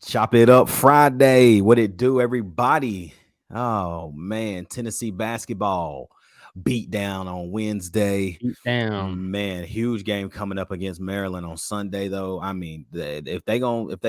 Chop it up Friday. What it do, everybody? Oh man, Tennessee basketball beat down on Wednesday. Beat down. Man, huge game coming up against Maryland on Sunday, though. I mean, if they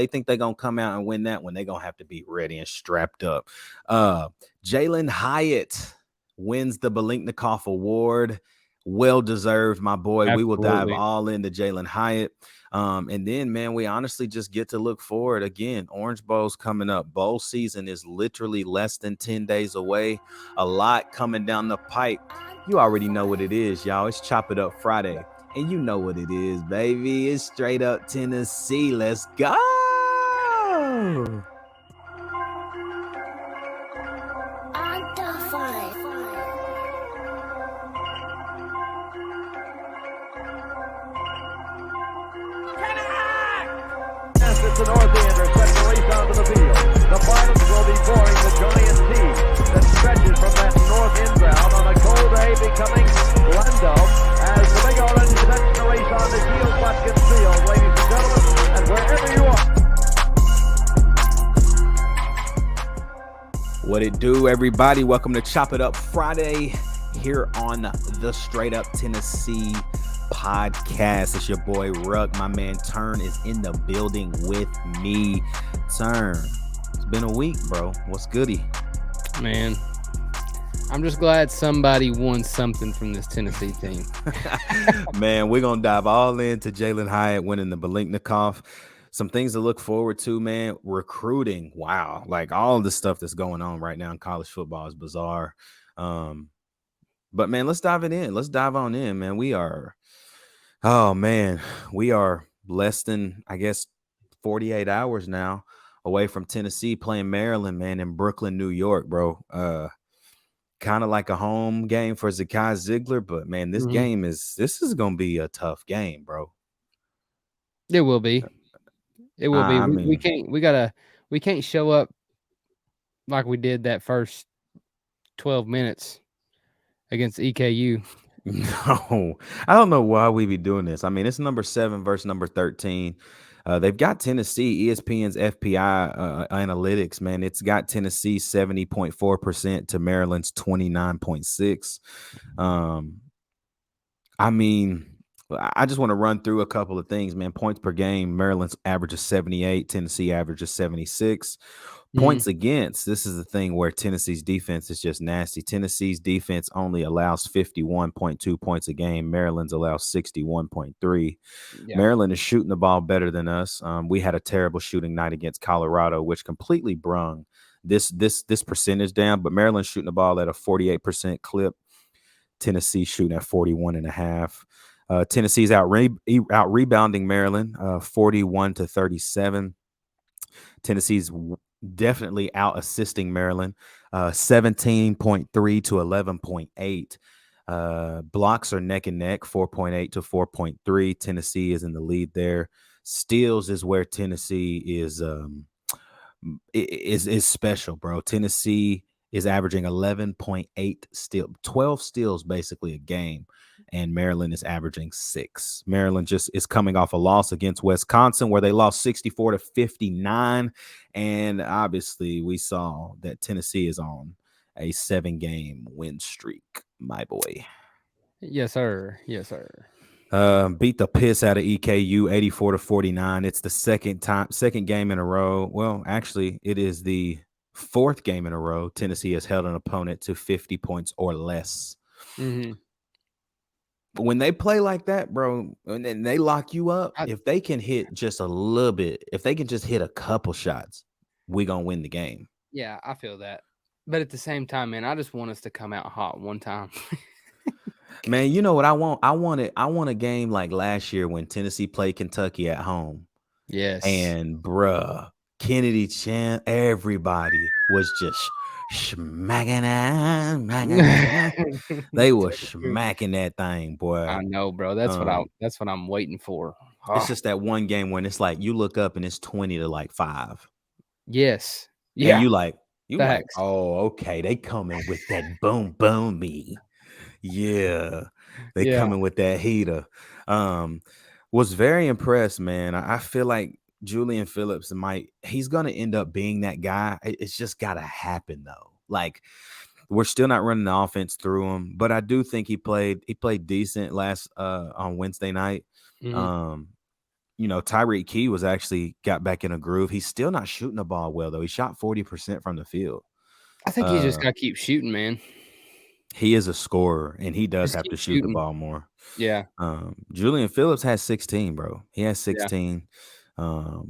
think they're gonna come out and win that one, they're gonna have to be ready and strapped up. Jalin Hyatt wins the Biletnikoff Award. Well deserved, my boy. Absolutely. We will dive all into Jalin Hyatt. And then, man, we honestly just get to look forward again. Orange Bowl's coming up. Bowl season is literally less than 10 days away. A lot coming down the pipe. You already know what it is, y'all. It's Chop It Up Friday. And you know what it is, baby. It's straight up Tennessee. Let's go. To Northander, sets the race onto the field. The Bottoms will be boring the giant team that stretches from that north inbound on a cold day, becoming Lendo as the Big Orange sets the race on the Shield Buskets field, ladies and gentlemen, and wherever you are. What it do, everybody? Welcome to Chop It Up Friday here on the Straight Up Tennessee podcast. It's your boy Ruck. My man Turn is in the building with me. Turn, it's been a week, bro. What's goody? Man, I'm just glad somebody won something from this Tennessee team. Man, we're gonna dive all into Jalin Hyatt winning the Bilenikoff. Some things to look forward to, man. Recruiting, wow, like all the stuff that's going on right now in college football is bizarre. But man, let's dive it in. Let's dive on in, man. We are less than, I guess, 48 hours now away from Tennessee playing Maryland, man, in Brooklyn, New York, bro. Kind of like a home game for Zakai Ziegler, but man, this is gonna be a tough game, bro. It will be. It will be. We can't show up like we did that first 12 minutes against EKU. No, I don't know why we be doing this. I mean, it's number 7 versus number 13. They've got Tennessee, ESPN's FPI analytics, man. It's got Tennessee 70.4% to Maryland's 29.6. I mean, I just want to run through a couple of things, man. Points per game, Maryland's average is 78, Tennessee average is 76. Points against, this is the thing where Tennessee's defense is just nasty. Tennessee's defense only allows 51.2 points a game. Maryland's allows 61.3. Yeah. Maryland is shooting the ball better than us. We had a terrible shooting night against Colorado, which completely brung this percentage down. But Maryland's shooting the ball at a 48% clip. Tennessee shooting at 41.5. Tennessee's out rebounding Maryland, 41-37. Tennessee's definitely out assisting Maryland, 17.3 to 11.8. Blocks are neck and neck, 4.8 to 4.3. Tennessee is in the lead there. Steals is where Tennessee is special, bro. Tennessee is averaging 11.8 steals, 12 steals basically a game. And Maryland is averaging 6. Maryland just is coming off a loss against Wisconsin where they lost 64-59. And obviously we saw that Tennessee is on a 7-game win streak, my boy. Yes, sir. Yes, sir. Beat the piss out of EKU 84-49. It's the second game in a row. Well, actually, it is the 4th game in a row. Tennessee has held an opponent to 50 points or less. Mm-hmm. When they play like that, bro, and they lock you up, if they can hit just a little bit, if they can just hit a couple shots, we're going to win the game. Yeah, I feel that. But at the same time, man, I just want us to come out hot one time. Man, you know what I want? I want a game like last year when Tennessee played Kentucky at home. Yes. And, bruh, Kennedy Chan, everybody was just smacking that. They were smacking that thing, boy. I know, bro. That's what I'm waiting for. It's just that one game when it's like you look up and it's 20-5. Yes. Yeah. And you like, oh, okay. They coming with that boom boom me. Yeah. They coming with that heater. Was very impressed, man. I feel like Julian Phillips he's going to end up being that guy. It's just got to happen though. Like we're still not running the offense through him, but I do think he played decent last on Wednesday night. Mm-hmm. Tyreek Key was actually got back in a groove. He's still not shooting the ball well though. He shot 40% from the field. I think he just got to keep shooting, man. He is a scorer, and he does have to shoot the ball more. Yeah. Julian Phillips has 16, bro. He has 16. Yeah.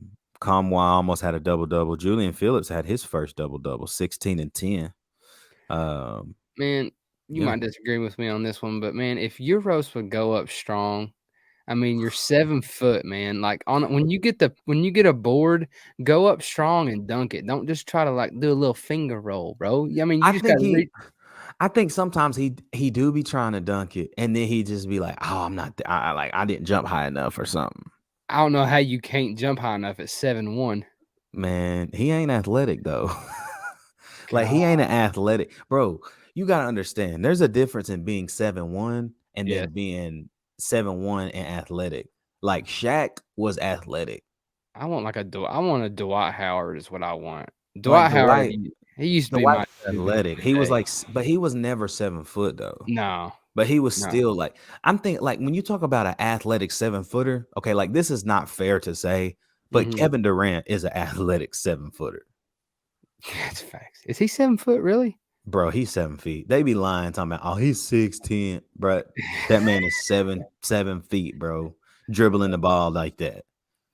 Kamwa almost had a double-double. Julian Phillips had his first double-double, 16 and 10. Man, you might disagree with me on this one, but man, if your roast would go up strong, I mean, you're 7 foot, man. Like when you get a board, go up strong and dunk it. Don't just try to like do a little finger roll, bro. I mean, you just got to reach. I think sometimes he do be trying to dunk it, and then he just be like, "Oh, I'm not. I didn't jump high enough or something." I don't know how you can't jump high enough at 7'1". Man, he ain't athletic though. Like he ain't an athletic, bro. You gotta understand. There's a difference in being 7'1" and then being 7'1" and athletic. Like Shaq was athletic. I want a Dwight Howard is what I want. Dwight Howard. He used to be my athletic. He was like, but he was never 7 foot though. No. But he was still like, I'm thinking like when you talk about an athletic 7-footer, okay, like this is not fair to say, but Kevin Durant is an athletic 7-footer. That's facts. Is he 7 foot really? Bro, he's 7 feet. They be lying talking about, oh, he's 6'10", bro. That man is 7 feet, bro. Dribbling the ball like that.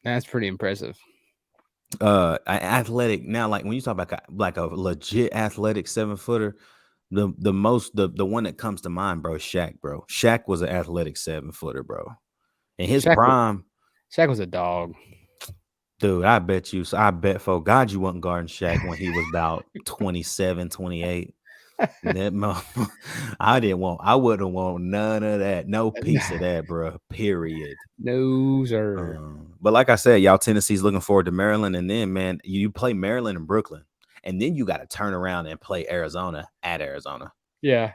That's pretty impressive. Athletic now, like when you talk about like a legit athletic 7-footer, the one that comes to mind, bro, is Shaq, bro. Shaq was an athletic 7-footer, bro. In his prime, Shaq was a dog. Dude, I bet for God you wasn't guarding Shaq when he was about 27, 28. I wouldn't want none of that. No piece of that, bro. Period. No, sir. But like I said, y'all, Tennessee's looking forward to Maryland. And then, man, you play Maryland and Brooklyn. And then you got to turn around and play Arizona at Arizona. Yeah.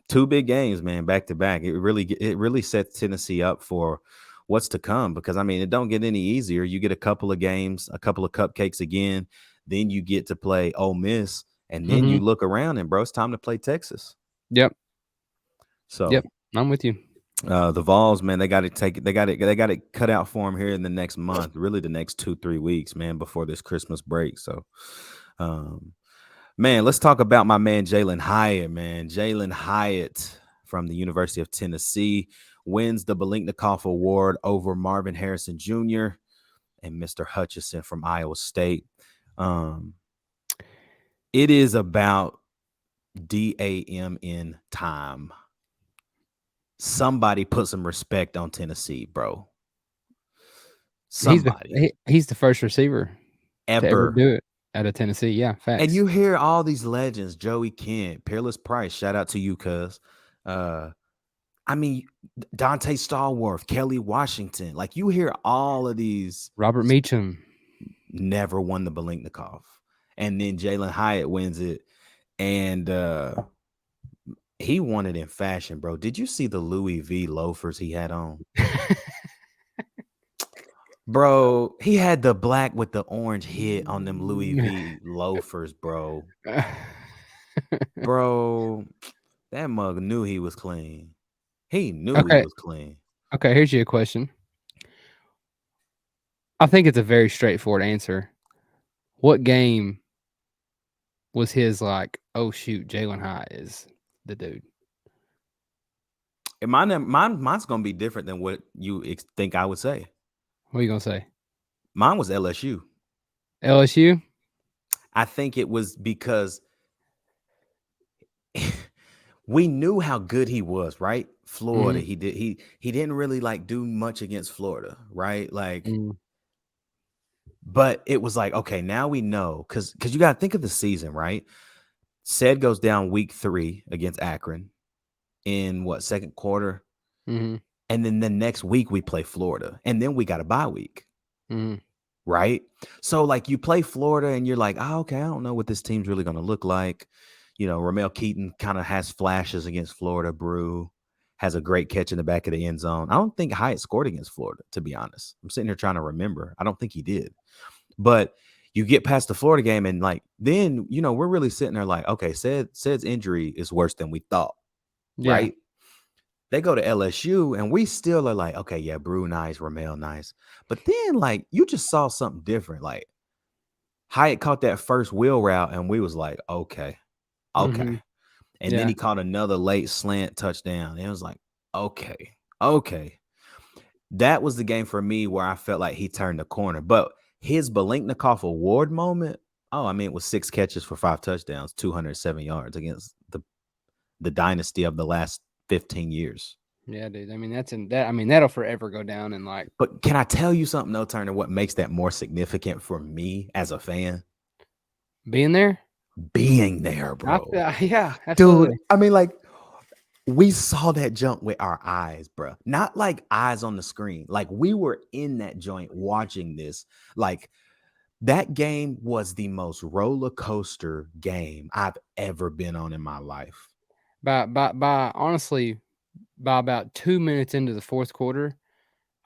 2 big games, man, back to back. It really sets Tennessee up for what's to come, because I mean, it don't get any easier. You get a couple of games, a couple of cupcakes again, then you get to play Ole Miss, and then you look around and, bro, it's time to play Texas. Yep. So yep, I'm with you. The Vols, man, they got it cut out for them here in the next month, really the next 2-3 weeks, man, before this Christmas break. So, man, let's talk about my man Jalin Hyatt, man. Jalin Hyatt from the University of Tennessee wins the Bilenikoff Award over Marvin Harrison Jr. and Mr. Hutchison from Iowa State. It is about DAMN time. Somebody put some respect on Tennessee, bro. Somebody. He's the first receiver ever to ever do it out of Tennessee. Yeah, facts. And you hear all these legends, Joey Kent, Peerless Price, shout out to you, cuz. I mean, Dante Stallworth, Kelly Washington. Like, you hear all of these. Robert Meacham. Never won the Bilenikoff. And then Jalin Hyatt wins it. And he won it in fashion, bro. Did you see the Louis V loafers he had on? Bro, he had the black with the orange hit on them Louis V loafers, bro. Bro, that mug knew he was clean. He knew he was clean. Okay, here's your question. I think it's a very straightforward answer. What game was his like, oh shoot, Jalin Hyatt is the dude? And mine's gonna be different than what you think I would say. What are you gonna say? Mine was LSU. LSU? I think it was because we knew how good he was, right? Florida, he didn't really like do much against Florida, right? Like, but it was like, okay, now we know, because you got to think of the season, right? Said goes down week 3 against Akron in second quarter, and then the next week we play Florida, and then we got a bye week, right? So like you play Florida, and you're like, oh, okay, I don't know what this team's really going to look like. You know, Ramel Keaton kind of has flashes against Florida Brew. has a great catch in the back of the end zone. I don't think Hyatt scored against Florida, to be honest. I'm sitting here trying to remember. I don't think he did. But you get past the Florida game and like then, we're really sitting there like, okay, Ced's injury is worse than we thought, right? They go to LSU and we still are like, okay, yeah, Brew nice, Ramel nice. But then like you just saw something different. Like Hyatt caught that first wheel route and we was like, okay. Mm-hmm. And then he caught another late slant touchdown. And it was like, okay. That was the game for me where I felt like he turned the corner. But his Bilenikoff award moment, it was 6 catches for 5 touchdowns, 207 yards against the dynasty of the last 15 years. Yeah, dude. I mean, that'll forever go down in like. But can I tell you something, though, Turner? What makes that more significant for me as a fan? Being there, bro. Yeah, absolutely. Dude, I mean, like, we saw that jump with our eyes, bro. Not like eyes on the screen. Like, we were in that joint watching this. Like, that game was the most roller coaster game I've ever been on in my life. Honestly, by about 2 minutes into the fourth quarter,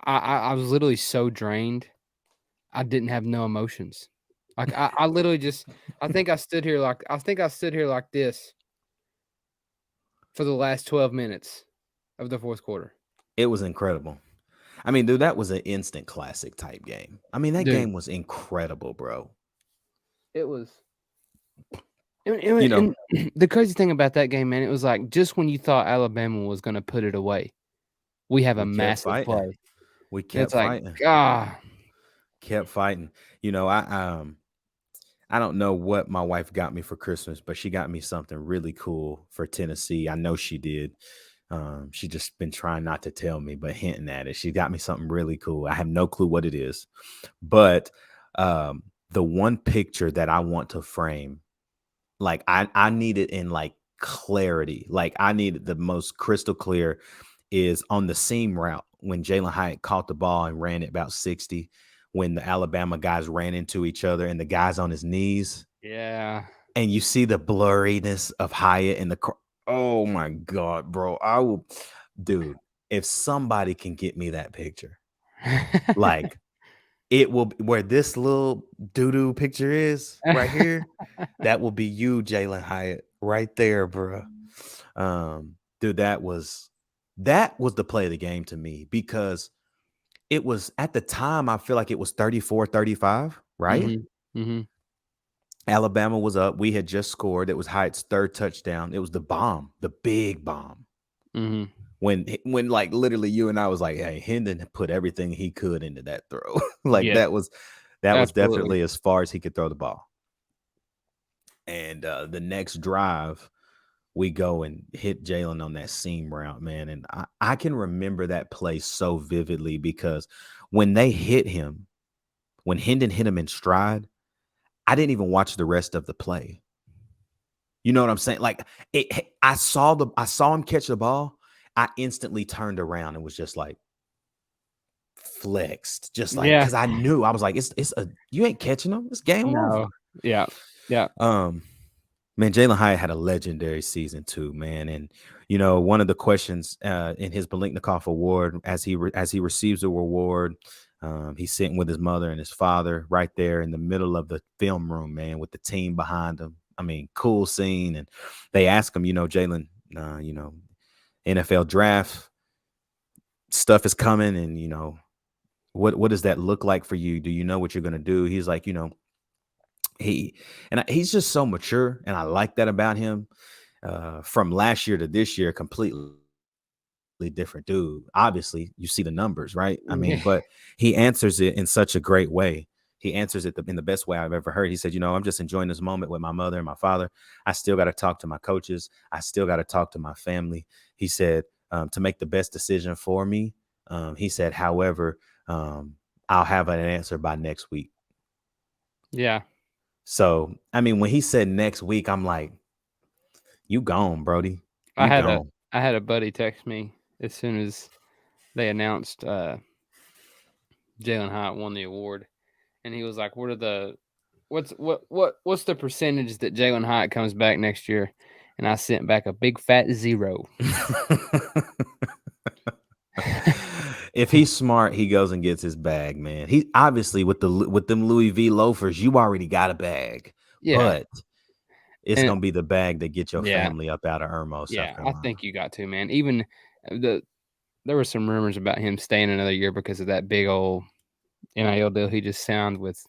I was literally so drained. I didn't have no emotions. Like I literally just, I think I stood here like this for the last 12 minutes of the fourth quarter. It was incredible. I mean, dude, that was an instant classic type game. I mean, that game was incredible, bro. It was. And the crazy thing about that game, man, it was like just when you thought Alabama was going to put it away, we have a massive play. We kept fighting. Kept fighting. I don't know what my wife got me for Christmas, but she got me something really cool for Tennessee. I know she did. She just been trying not to tell me, but hinting at it. She got me something really cool. I have no clue what it is, but the one picture that I want to frame, like I need it in like clarity. Like I need it the most crystal clear is on the seam route when Jalin Hyatt caught the ball and ran it about 60, when the Alabama guys ran into each other and the guy's on his knees. Yeah. And you see the blurriness of Hyatt and oh my God, bro. Dude, if somebody can get me that picture, like it will be where this little doo-doo picture is right here. That will be you, Jalin Hyatt, right there, bro. Dude, that was the play of the game to me because it was at the time, I feel like it was 34-35, right? Mm-hmm. Mm-hmm. Alabama was up. We had just scored. It was Hyatt's 3rd touchdown. It was the bomb, the big bomb. Mm-hmm. When like literally you and I was like, hey, Hendon put everything he could into that throw. Like that was definitely as far as he could throw the ball. And the next drive, we go and hit Jalin on that seam route, man. And I can remember that play so vividly because when they hit him, when Hendon hit him in stride, I didn't even watch the rest of the play. You know what I'm saying? Like I saw him catch the ball. I instantly turned around and was just like flexed, just like because I knew I was like, you ain't catching him. It's game over. Yeah. Man, Jalin Hyatt had a legendary season too, man. And one of the questions in his Biletnikoff award, as he receives the reward, he's sitting with his mother and his father right there in the middle of the film room, man, with the team behind him. I mean, cool scene. And they ask him, Jalin, NFL draft stuff is coming, and what does that look like for you? Do you know what you're gonna do? He's like, he's just so mature, and I like that about him. From last year to this year, completely different dude. Obviously, you see the numbers, right? I mean, but he answers it in such a great way. He answers it in the best way I've ever heard. He said, I'm just enjoying this moment with my mother and my father. I still got to talk to my coaches. I still got to talk to my family. He said, to make the best decision for me. He said, however, I'll have an answer by next week. Yeah. So, I mean, when he said next week, I'm like, you gone, Brody. I had a buddy text me as soon as they announced Jalin Hyatt won the award. And he was like, what's the percentage that Jalin Hyatt comes back next year? and I sent back a big fat 0. If he's smart, he goes and gets his bag, man. He obviously with them Louis V loafers, you already got a bag, but it's gonna be the bag that gets your family up out of Irmo, South Carolina. I think you got to, man. Even there were some rumors about him staying another year because of that big old NIL deal he just signed with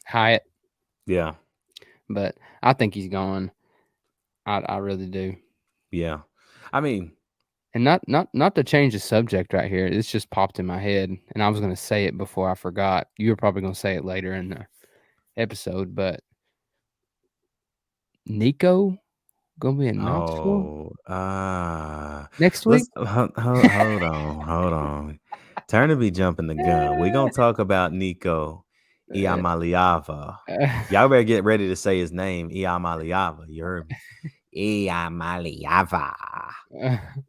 Hyatt. Yeah, but I think he's gone. I really do. Yeah, I mean. And not to change the subject right here. It's just popped in my head, and I was going to say it before I forgot. You were probably going to say it later in the episode, but Nico going to be in Knoxville next week? Hold on. Turn to be jumping the gun. We're going to talk about Nico Iamaleava. Y'all better get ready to say his name, Iamaleava. You heard me? Iamaleava.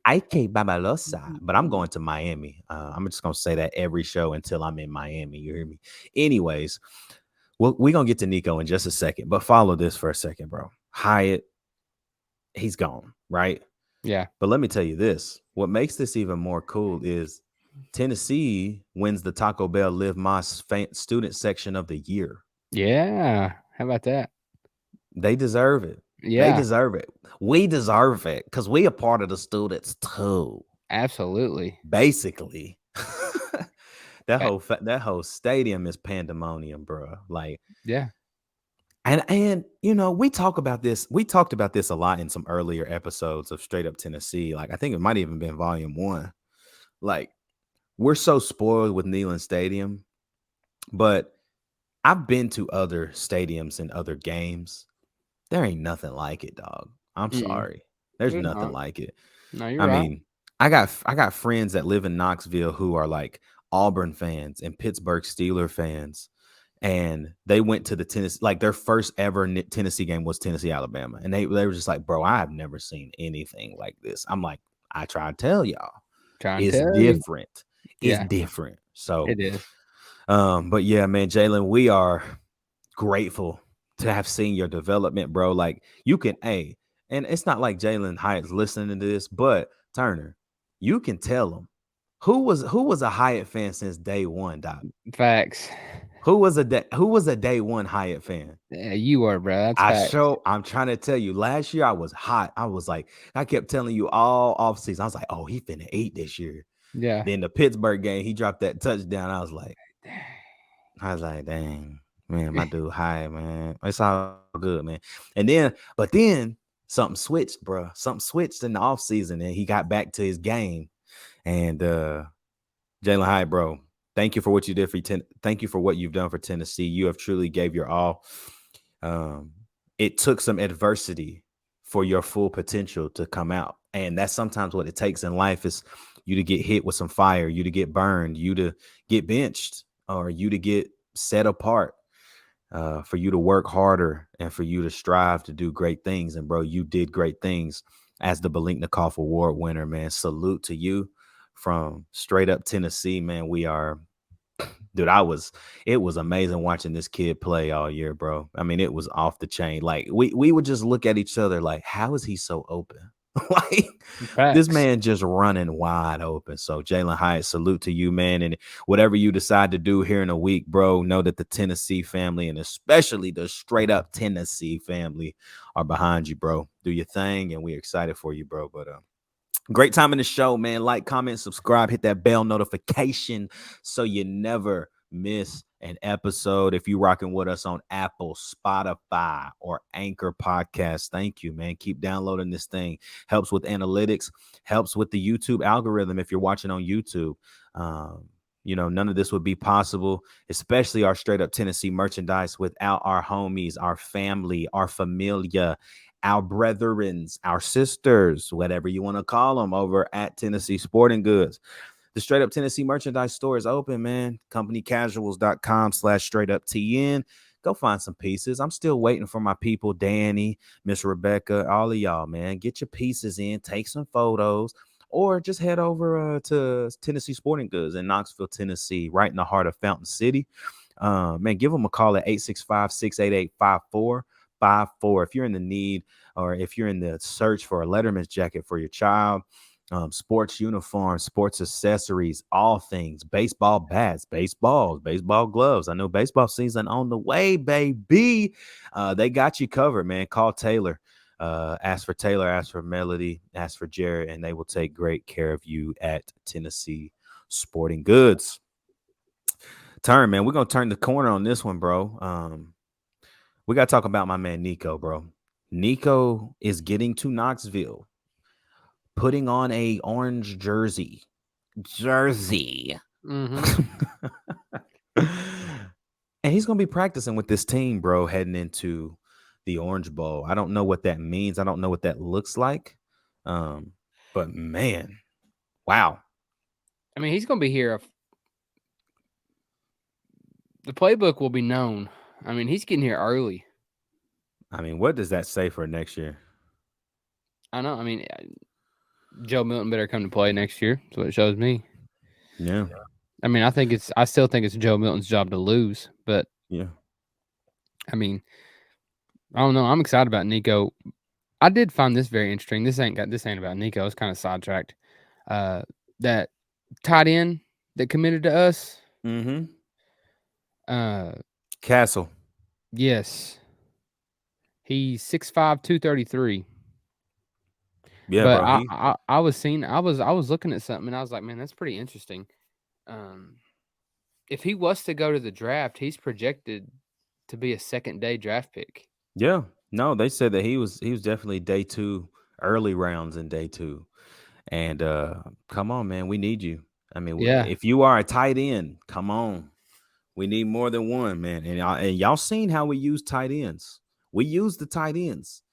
Ike Babalosa. But I'm going to Miami. I'm just going to say that every show until I'm in Miami. You hear me? Anyways, we're going to get to Nico in just a second. But follow this for a second, bro. Hyatt, he's gone, right? Yeah. But let me tell you this. What makes this even more cool is Tennessee wins the Taco Bell Live Moss student section of the year. Yeah. How about that? They deserve it. Yeah. They deserve it. We deserve it because we are part of the students too. Absolutely. Basically. that whole stadium is pandemonium, bro. Like, yeah. And you know, we talked about this a lot in some earlier episodes of Straight Up Tennessee. Like, I think it might even been volume 1. Like, we're so spoiled with Neyland Stadium, but I've been to other stadiums and other games. There ain't nothing like it, dog. I'm sorry. There's nothing like it. No, you're right. I mean, I got friends that live in Knoxville who are like Auburn fans and Pittsburgh Steelers fans. And they went to the Tennessee, like their first ever Tennessee game was Tennessee, Alabama. And they were just like, bro, I have never seen anything like this. I'm like, I try to tell y'all. It's different. It's different. So it is. But yeah, man, Jalin, we are grateful to have seen your development, bro. Like you can, and it's not like Jalin Hyatt's listening to this, but Turner, you can tell him who was a Hyatt fan since day one, Doc. Facts. Who was a day one Hyatt fan? Yeah, you are, bro. That's I'm trying to tell you. Last year I was hot. I was like, I kept telling you all off season. I was like, oh, he finna eat this year. Yeah. Then the Pittsburgh game, he dropped that touchdown. I was like, dang, man, my dude Hyatt, man. It's all good, man. But then something switched, bro. Something switched in the offseason, and he got back to his game. And Jalin Hyatt, bro, thank you for what you did thank you for what you've done for Tennessee. You have truly gave your all. It took some adversity for your full potential to come out. And that's sometimes what it takes in life is you to get hit with some fire, you to get burned, you to get benched, or you to get set apart, for you to work harder and for you to strive to do great things. And bro, you did great things as the Biletnikoff Award winner, man. Salute to you from Straight Up Tennessee, man. Dude, it was amazing watching this kid play all year, bro. I mean, it was off the chain. Like we would just look at each other like, how is he so open? Like this man just running wide open. So Jalin Hyatt, salute to you, man. And whatever you decide to do here in a week, bro, know that the Tennessee family and especially the Straight Up Tennessee family are behind you, bro. Do your thing, and we're excited for you, bro. But great time in the show, man. Like, comment, subscribe, hit that bell notification so you never miss an episode. If you rocking with us on Apple, Spotify, or Anchor Podcast, thank you, man. Keep downloading this thing. Helps with analytics, helps with the YouTube algorithm if you're watching on YouTube. You know, none of this would be possible, especially our Straight Up Tennessee merchandise, without our homies, our family, our familia, our brethrens, our sisters, whatever you want to call them, over at Tennessee Sporting Goods. The Straight Up Tennessee merchandise store is open, man. companycasuals.com/straightuptn. Go find some pieces. I'm still waiting for my people, Danny, Miss Rebecca, all of y'all, man. Get your pieces in, take some photos, or just head over to Tennessee Sporting Goods in Knoxville, Tennessee, right in the heart of Fountain City. Man, give them a call at 865-688-54. 888-878-5254. If you're in the need or if you're in the search for a Letterman's jacket for your child, sports uniforms, sports accessories, all things, baseball bats, baseballs, baseball gloves. I know baseball season on the way, baby. They got you covered, man. Call Taylor. Ask for Taylor, ask for Melody, ask for Jared, and they will take great care of you at Tennessee Sporting Goods. Turn, man. We're going to turn the corner on this one, bro. We got to talk about my man Nico, bro. Nico is getting to Knoxville, putting on a orange jersey. Mm-hmm. And he's going to be practicing with this team, bro, heading into the Orange Bowl. I don't know what that means. I don't know what that looks like. But, man, wow. I mean, he's going to be here. The playbook will be known. I mean, he's getting here early. I mean, what does that say for next year? I know. I mean, Joe Milton better come to play next year. That's what it shows me. Yeah. I mean, I still think it's Joe Milton's job to lose, but yeah. I mean, I don't know. I'm excited about Nico. I did find this very interesting. This ain't about Nico. It's kind of sidetracked. That tight end that committed to us. Mm-hmm. Castle. Yes. He's 6'5", 233. Yeah, but bro. I was looking at something and I was like, man, that's pretty interesting. If he was to go to the draft, he's projected to be a second-day draft pick. Yeah. No, they said that he was definitely day 2, early rounds in day 2. And come on, man, we need you. I mean, if you are a tight end, come on. We need more than one, man. And y'all seen how we use tight ends. We use the tight ends,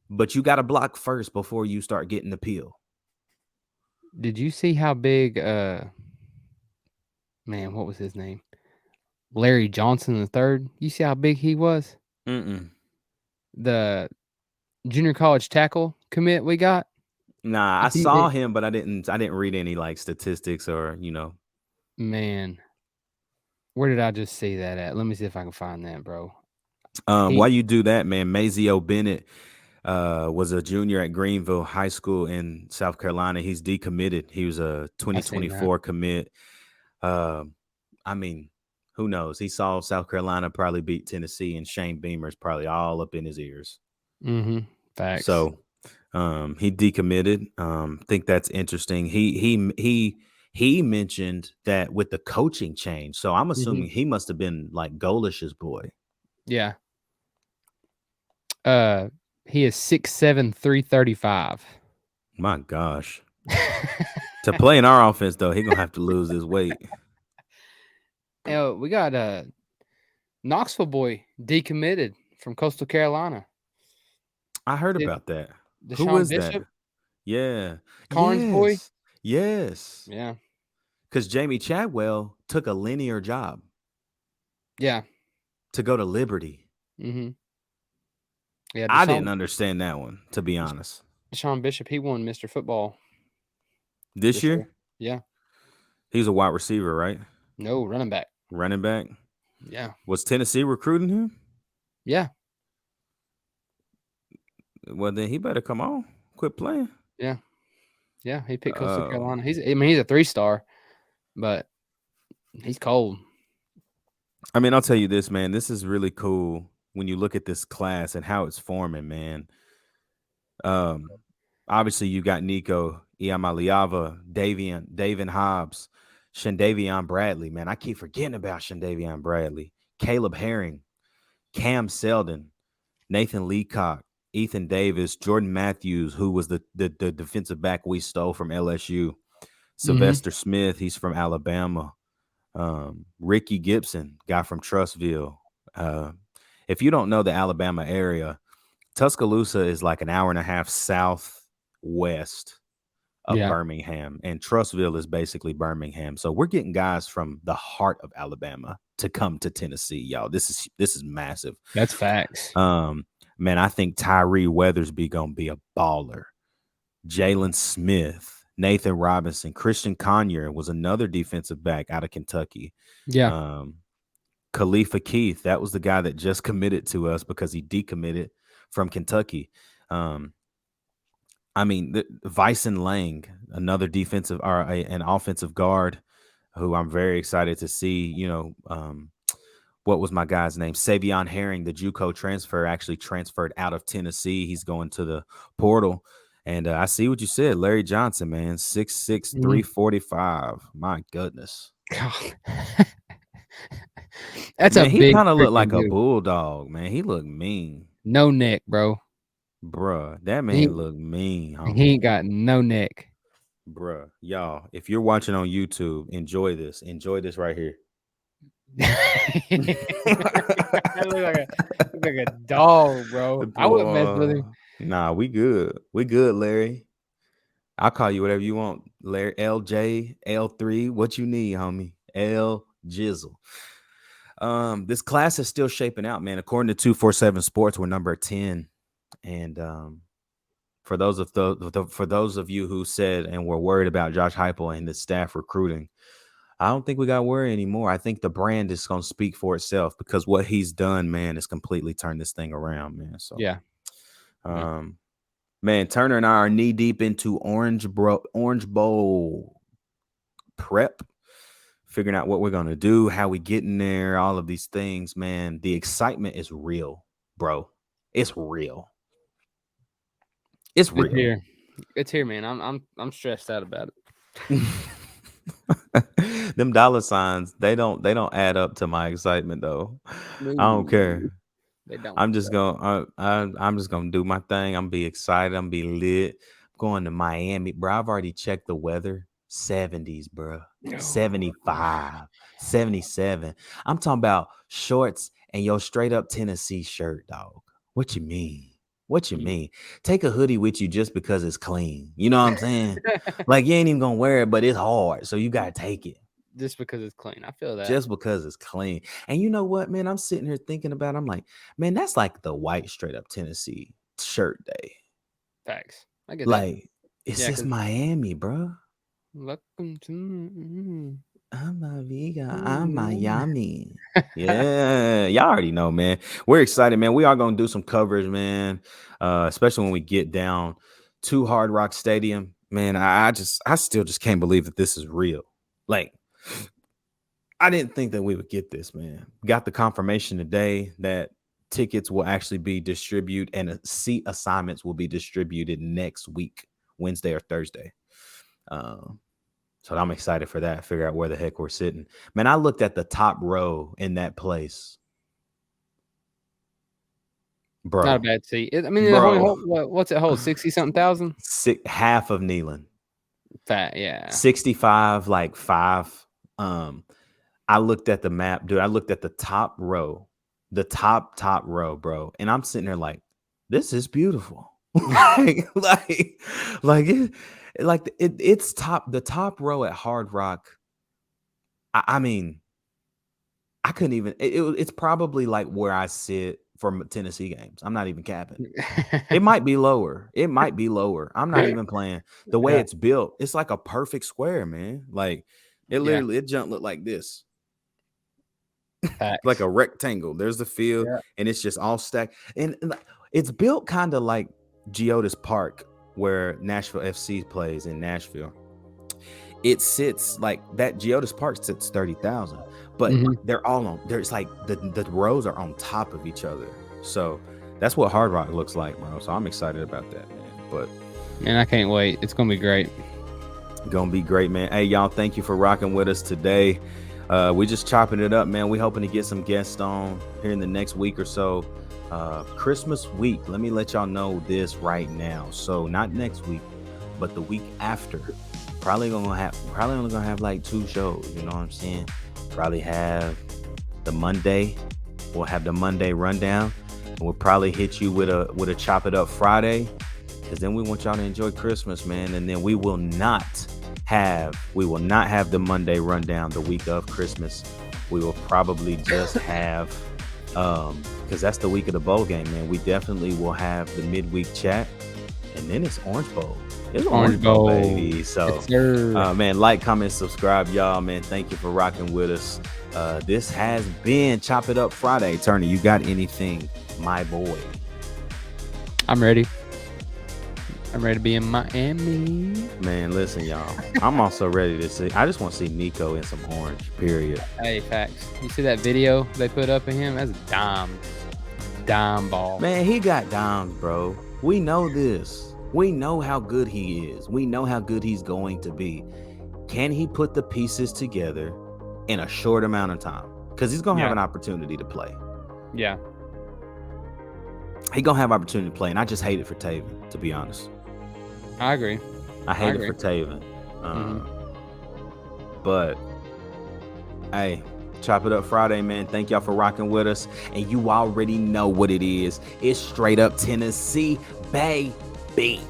but you got to block first before you start getting the peel. Did you see how big, man, what was his name? Larry Johnson III. You see how big he was? Mm-mm. The junior college tackle commit we got? Nah, I saw him, but I didn't read any like statistics or, Man. Where did I just see that at? Let me see if I can find that, bro. While you do that, man, Mazio Bennett was a junior at Greenville High School in South Carolina. He's decommitted. He was a 2024 commit. I mean, who knows? He saw South Carolina probably beat Tennessee, and Shane Beamer's probably all up in his ears. Mm-hmm. Facts. So he decommitted. Think that's interesting. He mentioned that with the coaching change. So I'm assuming he must have been like Golish's boy. Yeah. He is 6'7", 335. My gosh. To play in our offense, though, he's going to have to lose his weight. We got Knoxville boy decommitted from Coastal Carolina. I heard about that. Who is that? Yeah. Carnes boy? Yes. Yeah. Because Jamie Chadwell took a linear job. Yeah. To go to Liberty. Mm-hmm. Yeah, I didn't understand that one, to be honest. Deshaun Bishop, he won Mr. Football. This year? Yeah. He's a wide receiver, right? No, running back. Running back? Yeah. Was Tennessee recruiting him? Yeah. Well, then he better come on. Quit playing. Yeah. Yeah, he picked Coastal Carolina. He's a 3-star, but he's cold. I mean, I'll tell you this, man. This is really cool when you look at this class and how it's forming, man. Obviously, you got Nico, Iamaliava, Davian Hobbs, Shandavion Bradley. Man, I keep forgetting about Shandavion Bradley. Caleb Herring, Cam Selden, Nathan Leacock, Ethan Davis, Jordan Matthews, who was the defensive back we stole from LSU. Sylvester Smith, he's from Alabama. Ricky Gibson, guy from Trussville. If you don't know the Alabama area, Tuscaloosa is like an hour and a half southwest of Birmingham, and Trussville is basically Birmingham. So we're getting guys from the heart of Alabama to come to Tennessee, y'all. This is massive. That's facts. Man, I think Tyree Weathersby gonna be a baller. Jalen Smith, Nathan Robinson, Christian Conyer was another defensive back out of Kentucky. Yeah. Khalifa Keith, that was the guy that just committed to us because he decommitted. from Kentucky. I mean, Vyson Lang, another defensive or an offensive guard who I'm very excited to see. You know, what was my guy's name? Savion Herring, the JUCO transfer, actually transferred out of Tennessee. He's going to the portal. And I see what you said. Larry Johnson, man, 6'6", 345. My goodness. God. That's man, a he big kind of looked like dude. a bulldog, man. He looked mean. No neck, bro. Bruh, that man looked mean, homie. He ain't got no neck. Bruh, y'all, if you're watching on YouTube, enjoy this. Enjoy this right here. I look like a dog, bro. I wouldn't mess with him. Nah, we good. We good, Larry. I'll call you whatever you want, Larry. LJ, L3, what you need, homie. L Jizzle. This class is still shaping out, man. According to 247 Sports, we're number 10. And for those of you who said and were worried about Josh Heupel and the staff recruiting, I don't think we got worry anymore. I think the brand is going to speak for itself because what he's done, man, is completely turned this thing around, man. So yeah. Man, Turner and I are knee deep into Orange Bowl prep, figuring out what we're going to do, how we get in there, all of these things, man. The excitement is real, bro. It's real. It's real. Here. It's here, man. I'm stressed out about it. Them dollar signs, they don't add up to my excitement though. I don't care. They don't. I'm just gonna do my thing. I'm be excited. I'm be lit. I'm going to Miami, bro. I've already checked the weather. 70s, bro. 75, 77. I'm talking about shorts and your straight up Tennessee shirt, dog. What you mean? What you mean? Take a hoodie with you just because it's clean. You know what I'm saying? Like you ain't even gonna wear it, but it's hard, so you gotta take it. Just because it's clean. I feel that. Just because it's clean. And you know what, man? I'm sitting here thinking about it. I'm like, man, that's like the white straight up Tennessee shirt day. Facts. I get like, that. It's just Miami, bro. Welcome to I'm a Vega. I'm Miami. Yeah, y'all already know, man. We're excited, man. We are gonna do some coverage, man. Especially when we get down to Hard Rock Stadium, man. I still just can't believe that this is real. Like, I didn't think that we would get this, man. Got the confirmation today that tickets will actually be distributed and seat assignments will be distributed next week, Wednesday or Thursday. So I'm excited for that. Figure out where the heck we're sitting. Man, I looked at the top row in that place. Bro. Not a bad seat. I mean, what's it hold? 60-something thousand? Half of Neyland. Fat, yeah. 65, like 5. I looked at the map, dude. I looked at the top row. The top row, bro. And I'm sitting there like, this is beautiful. It's top, the top row at Hard Rock. I mean, I couldn't even. It's probably like where I sit for Tennessee games. I'm not even capping. It might be lower. I'm not even playing. The way it's built, it's like a perfect square, man. Like it literally, it don't look like this. Like a rectangle. There's the field, and it's just all stacked. And it's built kind of like Geodis Park, where Nashville FC plays in Nashville. It sits like that. Geodis Park sits 30,000, but they're all on. There's like the rows are on top of each other. So that's what Hard Rock looks like, bro. So I'm excited about that, man. Man, I can't wait. It's gonna be great. Gonna be great, man. Hey, y'all, thank you for rocking with us today. We just chopping it up, man. We hoping to get some guests on here in the next week or so. Christmas week, let me let y'all know this right now. So not next week, but the week after. Probably only gonna have like 2 shows. You know what I'm saying? Probably have the Monday. We'll have the Monday rundown, and we'll probably hit you with a chop it up Friday, because then we want y'all to enjoy Christmas, man. And then we will not have the Monday rundown the week of Christmas. We will probably just have because that's the week of the bowl game, man. We definitely will have the midweek chat, and then it's Orange Bowl. It's Orange Bowl, baby. So, man, like, comment, subscribe, y'all, man. Thank you for rocking with us. This has been Chop It Up Friday. Turner, you got anything, my boy? I'm ready. I'm ready to be in Miami. Man, listen, y'all. I'm also ready to see. I just want to see Nico in some orange, period. Hey, facts. You see that video they put up of him? That's a dime ball. Man, he got dimes, bro. We know this. We know how good he is. We know how good he's going to be. Can he put the pieces together in a short amount of time? Because he's going to have an opportunity to play. Yeah. He's going to have opportunity to play, and I just hate it for Taven, to be honest. I agree. I hate it for Taven. But, hey, Chop It Up Friday, man. Thank y'all for rocking with us. And you already know what it is. It's straight up Tennessee, baby.